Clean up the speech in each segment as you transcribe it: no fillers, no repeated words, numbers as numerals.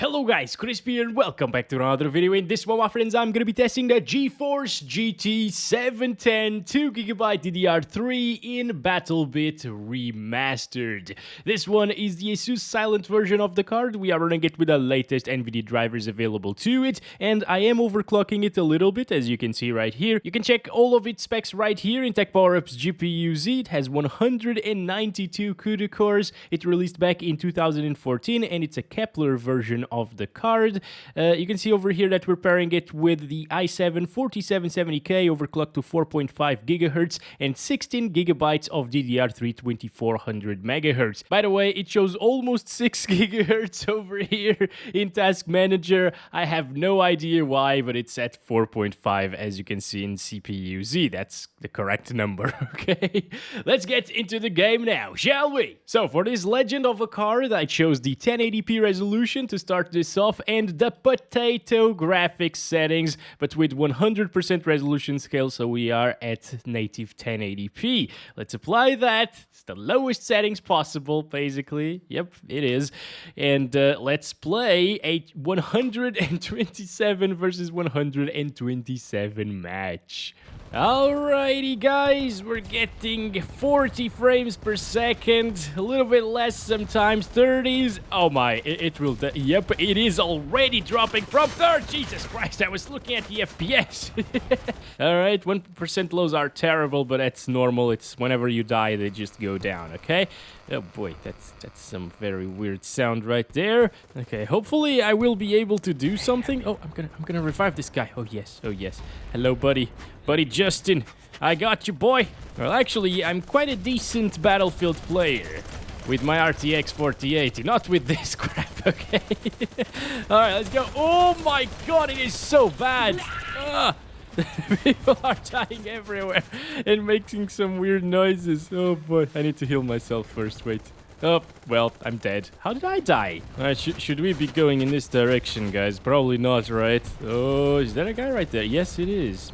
Hello guys, Crispy here and welcome back to another video. In this one, my friends, I'm gonna be testing the GeForce GT 710 2GB DDR3 in BattleBit Remastered. This one is the Asus silent version of the card. We are running it with the latest Nvidia drivers available to it, and I am overclocking it a little bit, as you can see right here. You can check all of its specs right here in Tech Power-Up's GPU Z. It has 192 CUDA cores. It released back in 2014, and it's a Kepler version of the card. You can see over here that we're pairing it with the i7 4770K overclocked to 4.5 GHz and 16 GB of DDR3 2400 MHz. By the way, it shows almost 6 GHz over here in Task Manager. I have no idea why, but it's at 4.5 as you can see in CPU Z. That's the correct number, okay? Let's get into the game now, shall we? So for this legend of a card, I chose the 1080p resolution to start this off and the potato graphics settings, but with 100% resolution scale, so we are at native 1080p. Let's apply that. It's the lowest settings possible, basically. Yep, it is. And let's play a 127 versus 127 match. Alrighty guys, we're getting 40 frames per second, a little bit less sometimes, 30s. Oh my, it will, yep, it is already dropping from 30. Jesus Christ, I was looking at the FPS. Alright, 1% lows are terrible, but that's normal. It's whenever you die, they just go down, okay? Oh boy, that's some very weird sound right there. Okay, hopefully I will be able to do something. Oh, I'm gonna revive this guy. Oh yes, oh yes. Hello, buddy. Buddy Justin, I got you, boy. Well, actually, I'm quite a decent Battlefield player with my RTX 4080, not with this crap, okay? Alright, let's go. Oh my god, it is so bad. People are dying everywhere and making some weird noises. Oh boy, I need to heal myself first, wait. Oh, well, I'm dead. How did I die? Alright, should we be going in this direction, guys? Probably not, right? Oh, is there a guy right there? Yes, it is.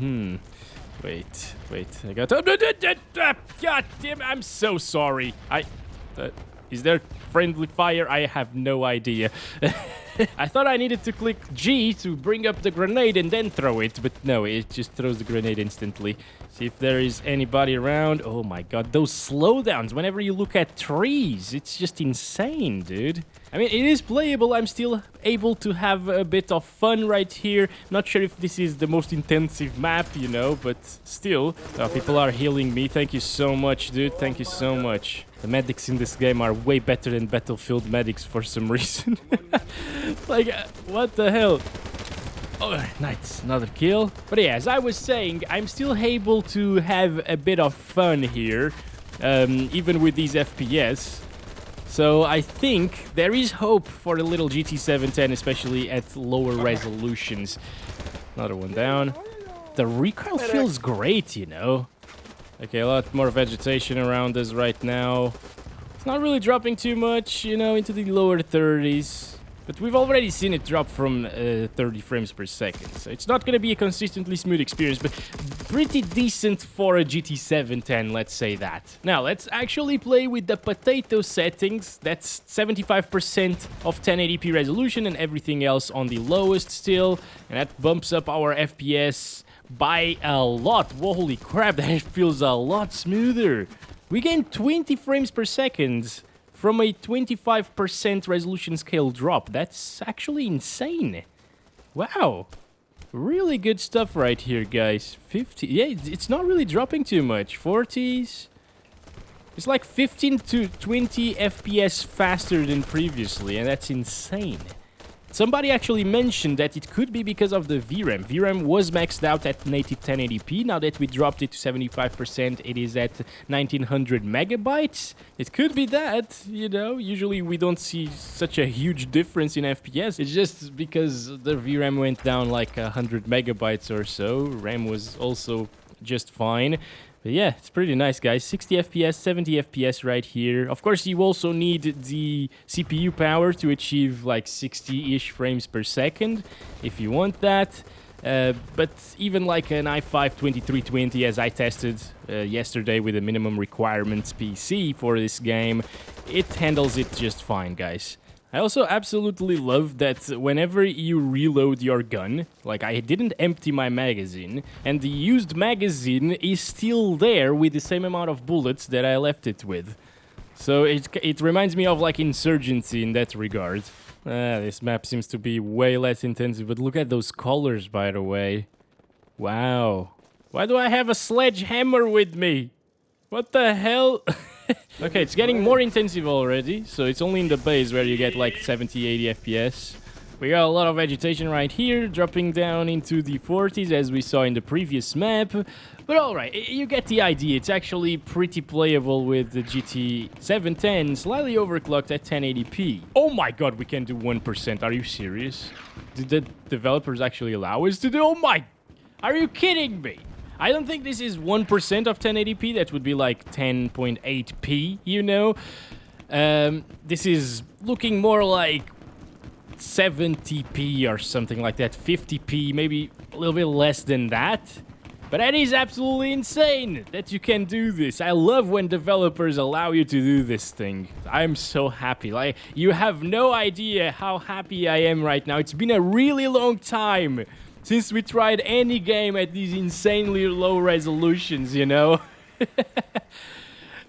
Wait, I got... God damn it, I'm so sorry. Is there friendly fire? I have no idea. I thought I needed to click G to bring up the grenade and then throw it, but no, it just throws the grenade instantly. See if there is anybody around. Oh my god, those slowdowns whenever you look at trees, it's just insane, dude. I mean, it is playable. I'm still able to have a bit of fun right here. Not sure if this is the most intensive map, you know, but still. People are healing me. Thank you so much, dude. Thank you so much. The medics in this game are way better than Battlefield medics for some reason. Like, what the hell? Oh, nice. Another kill. But yeah, as I was saying, I'm still able to have a bit of fun here, even with these FPS. So I think there is hope for a little GT 710, especially at lower resolutions. Another one down. The recoil feels great, you know. Okay, a lot more vegetation around us right now. It's not really dropping too much, you know, into the lower 30s. But we've already seen it drop from 30 frames per second. So it's not going to be a consistently smooth experience, but pretty decent for a GT 710, let's say that. Now, let's actually play with the potato settings. That's 75% of 1080p resolution and everything else on the lowest still. And that bumps up our FPS by a lot. Whoa, holy crap, that feels a lot smoother. We gain 20 frames per second from a 25% resolution scale drop. That's actually insane. Wow. Really good stuff right here, guys. 50. Yeah, it's not really dropping too much. 40s. It's like 15 to 20 FPS faster than previously, and that's insane. Somebody actually mentioned that it could be because of the VRAM. VRAM was maxed out at native 1080p. Now that we dropped it to 75%, it is at 1900 megabytes. It could be that, you know. Usually we don't see such a huge difference in FPS. It's just because the VRAM went down like 100 megabytes or so. RAM was also just fine. But yeah, it's pretty nice, guys. 60 FPS, 70 FPS right here. Of course, you also need the CPU power to achieve like 60-ish frames per second if you want that. But even like an i5-2320, as I tested yesterday with a minimum requirements PC for this game, it handles it just fine, guys. I also absolutely love that whenever you reload your gun, like I didn't empty my magazine, and the used magazine is still there with the same amount of bullets that I left it with. So it reminds me of like Insurgency in that regard. This map seems to be way less intensive, but look at those colors, by the way. Wow. Why do I have a sledgehammer with me? What the hell? Okay, it's getting more intensive already, so it's only in the base where you get like 70, 80 FPS. We got a lot of vegetation right here, dropping down into the 40s as we saw in the previous map. But alright, you get the idea. It's actually pretty playable with the GT 710, slightly overclocked at 1080p. Oh my god, we can do 1%. Are you serious? Did the developers actually allow us to do? Oh my... Are you kidding me? I don't think this is 1% of 1080p. That would be like 10.8p, you know? This is looking more like 70p or something like that. 50p, maybe a little bit less than that. But that is absolutely insane that you can do this. I love when developers allow you to do this thing. I'm so happy. Like, you have no idea how happy I am right now. It's been a really long time since we tried any game at these insanely low resolutions, you know?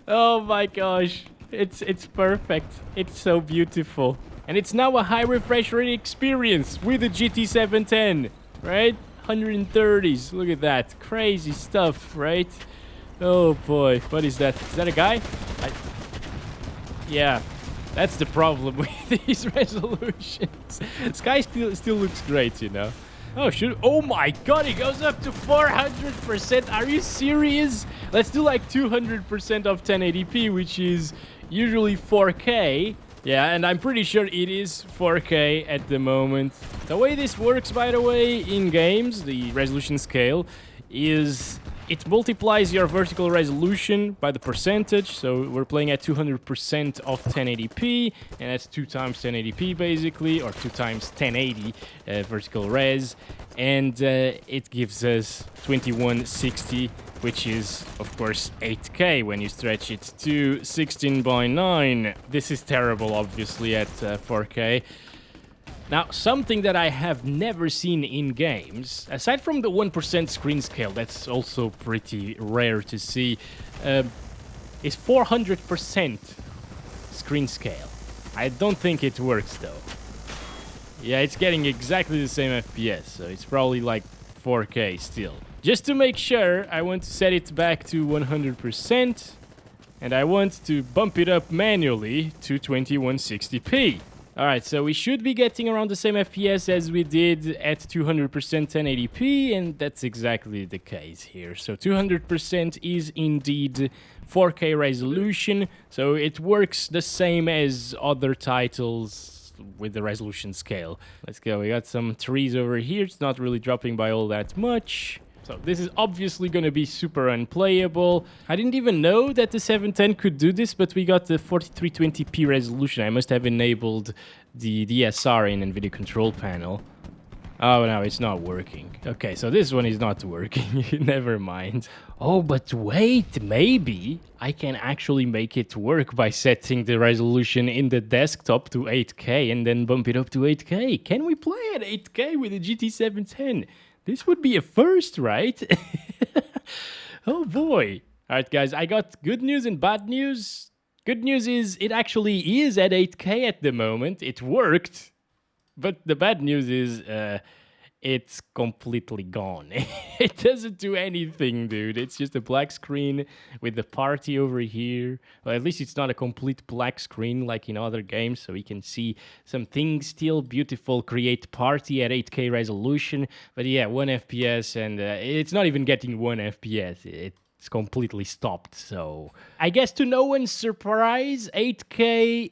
Oh my gosh. It's perfect. It's so beautiful. And it's now a high refresh rate experience with the GT 710, right? 130s. Look at that. Crazy stuff, right? Oh boy. What is that? Is that a guy? Yeah. That's the problem with these resolutions. Sky still looks great, you know? Oh, shoot. Oh my god, it goes up to 400%. Are you serious? Let's do like 200% of 1080p, which is usually 4K. Yeah, and I'm pretty sure it is 4K at the moment. The way this works, by the way, in games, the resolution scale, is it multiplies your vertical resolution by the percentage. So we're playing at 200% of 1080p, and that's 2 times 1080p basically, or 2 times 1080 vertical res, and it gives us 2160, which is, of course, 8K when you stretch it to 16:9. This is terrible, obviously, at 4K. Now, something that I have never seen in games, aside from the 1% screen scale, that's also pretty rare to see, is 400% screen scale. I don't think it works, though. Yeah, it's getting exactly the same FPS, so it's probably like 4K still. Just to make sure, I want to set it back to 100%, and I want to bump it up manually to 2160p. Alright, so we should be getting around the same FPS as we did at 200% 1080p, and that's exactly the case here. So 200% is indeed 4K resolution, so it works the same as other titles with the resolution scale. Let's go, we got some trees over here. It's not really dropping by all that much. So this is obviously going to be super unplayable. I didn't even know that the 710 could do this, but we got the 4320p resolution. I must have enabled the DSR in Nvidia control panel. Oh, no, it's not working. Okay, so this one is not working. Never mind. Oh, but wait, maybe I can actually make it work by setting the resolution in the desktop to 8K and then bump it up to 8K. Can we play at 8K with the GT 710? This would be a first, right? Oh boy. Alright guys, I got good news and bad news. Good news is it actually is at 8K at the moment. It worked. But the bad news is it's completely gone. It doesn't do anything, dude. It's just a black screen with the party over here. Well, at least it's not a complete black screen like in other games, so we can see some things still. Beautiful create party at 8K resolution. But yeah, 1 FPS, and it's not even getting 1 FPS. It's completely stopped, so I guess to no one's surprise, 8K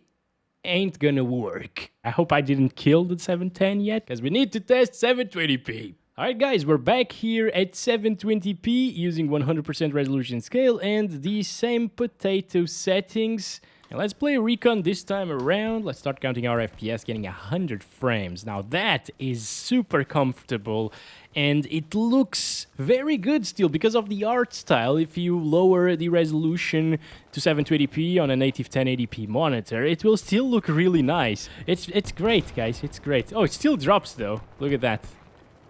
ain't gonna work. I hope I didn't kill the 710 yet, because we need to test 720p. Alright guys, we're back here at 720p using 100% resolution scale and the same potato settings. And let's play Recon this time around. Let's start counting our FPS, getting 100 frames. Now that is super comfortable, and it looks very good still because of the art style. If you lower the resolution to 720p on a native 1080p monitor, it will still look really nice. It's great, guys. It's great. Oh, it still drops though. Look at that.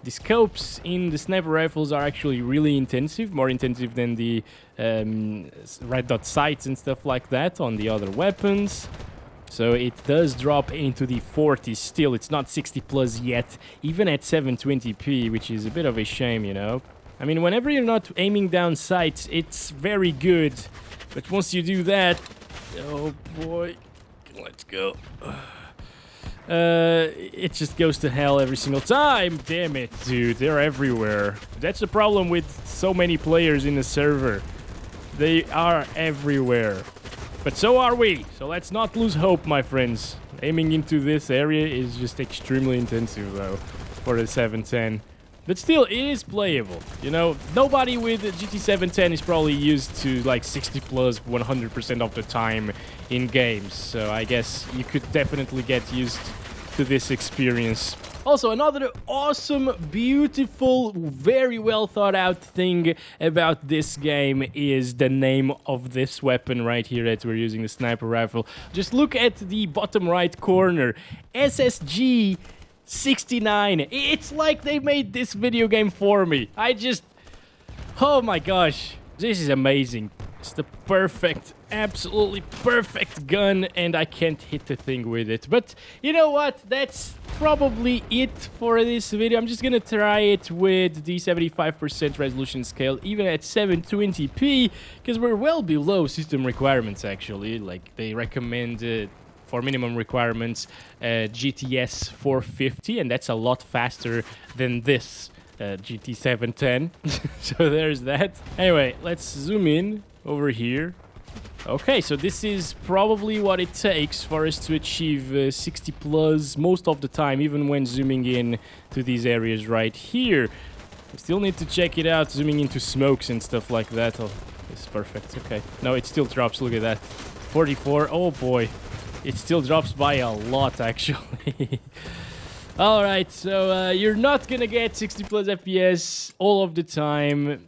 The scopes in the sniper rifles are actually really intensive, more intensive than the red dot sights and stuff like that on the other weapons. So it does drop into the 40s still. It's not 60 plus yet, even at 720p, which is a bit of a shame, you know. I mean, whenever you're not aiming down sights, it's very good. But once you do that... Oh boy. Let's go. It just goes to hell every single time. Damn it, dude. They're everywhere. That's the problem with so many players in the server. They are everywhere. But so are we. So let's not lose hope, my friends. Aiming into this area is just extremely intensive, though, for the 710. But still, it is playable. You know, nobody with a GT 710 is probably used to like 60 plus 100% of the time in games. So I guess you could definitely get used to this experience. Also, another awesome, beautiful, very well thought out thing about this game is the name of this weapon right here that we're using, the sniper rifle. Just look at the bottom right corner. SSG 69. It's like they made this video game for me. Oh my gosh. This is amazing. It's the perfect, absolutely perfect gun, and I can't hit the thing with it. But you know what? That's probably it for this video. I'm just gonna try it with the 75% resolution scale, even at 720p, because we're well below system requirements, actually. Like, they recommend for minimum requirements, GTS 450, and that's a lot faster than this GT 710. So there's that. Anyway, let's zoom in over here. Okay, so this is probably what it takes for us to achieve 60 plus most of the time, even when zooming in to these areas right here. We still need to check it out, zooming into smokes and stuff like that. Oh, it's perfect. Okay. No, it still drops. Look at that. 44. Oh boy. It still drops by a lot, actually. Alright, so you're not gonna get 60 plus FPS all of the time,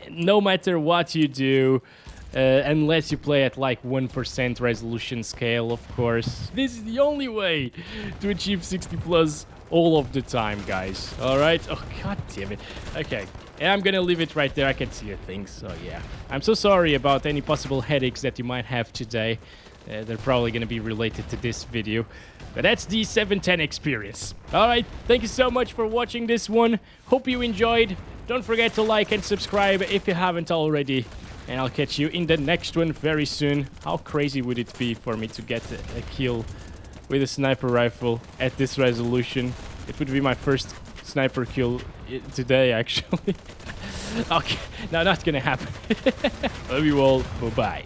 no matter what you do, unless you play at like 1% resolution scale, of course. This is the only way to achieve 60 plus all of the time, guys. Alright? Oh, god damn it. Okay. And I'm gonna leave it right there. I can see your things, so yeah. I'm so sorry about any possible headaches that you might have today. They're probably going to be related to this video. But that's the 710 experience. Alright, thank you so much for watching this one. Hope you enjoyed. Don't forget to like and subscribe if you haven't already. And I'll catch you in the next one very soon. How crazy would it be for me to get a kill with a sniper rifle at this resolution? It would be my first sniper kill today, actually. Okay, no, not going to happen. Love you all. Bye-bye.